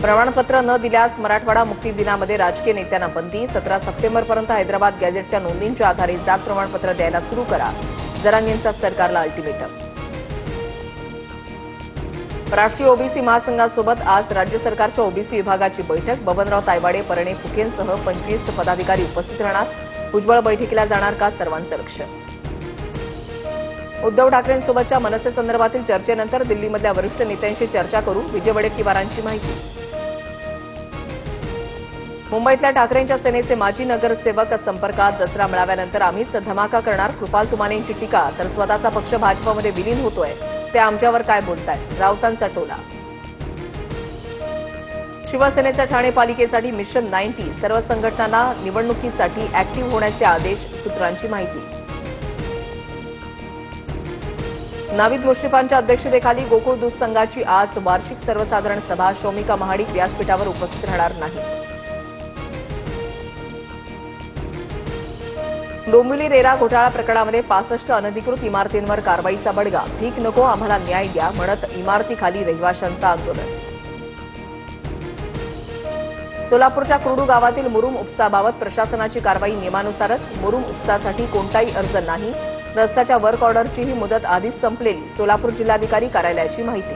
प्रमाणपत्र न दिल्यास मराठवाडा मुक्ती दिनामध्ये राजकीय नेत्यांना बंदी. 17 सप्टेंबरपर्यंत हैदराबाद गॅझेटच्या नोंदींच्या आधारे जात प्रमाणपत्र द्यायला सुरू करा. जरांगेंचा सरकारला अल्टिमेटम. राष्ट्रीय ओबीसी महासंघासोबत आज राज्य सरकारच्या ओबीसी विभागाची बैठक. बबनराव तायवाडे, परणे फुकेंसह 25 पदाधिकारी उपस्थित राहणार. भुजबळ बैठकीला जाणार का, सर्वांचं लक्ष. उद्धव ठाकरेंसोबतच्या मनसेसंदर्भातील चर्चेनंतर दिल्लीमधल्या वरिष्ठ नेत्यांशी चर्चा करू. विजय वडेट्टीवारांची माहिती. मुंबईतल्या ठाकरेंच्या सेनेचे माजी नगरसेवक संपर्कात. दसरा मेळाव्यानंतर आम्हीच धमाका करणार. कृपाल तुमानेंची टीका. तर स्वतःचा पक्ष भाजपमध्ये विलीन होतोय, ते आमच्यावर काय बोलतायत, राऊतांचा टोला. शिवसेनेच्या ठाणे पालिकेसाठी मिशन 90. सर्व संघटनांना निवडणुकीसाठी अॅक्टिव्ह होण्याचे आदेश. सूत्रांची माहिती. नाविद मुश्रीफांच्या अध्यक्षतेखाली गोकुळ दूध संघाची आज वार्षिक सर्वसाधारण सभा. शौमिका महाडिक व्यासपीठावर उपस्थित राहणार नाही. डोंबिवली रेरा घोटाळा प्रकरणामध्ये 65 अनधिकृत इमारतींवर कारवाईचा बडगा. भीक नको, आम्हाला न्याय द्या म्हणत इमारतीखाली रहिवाशांचं आंदोलन. सोलापूरच्या कुर्डू गावातील मुरुम उपसाबाबत प्रशासनाची कारवाई नियमानुसारच. मुरुम उपसासाठी कोणताही अर्ज नाही. रस्त्याच्या वर्क ऑर्डरचीही मुदत आधीच संपलेली. सोलापूर जिल्हाधिकारी कार्यालयाची माहिती.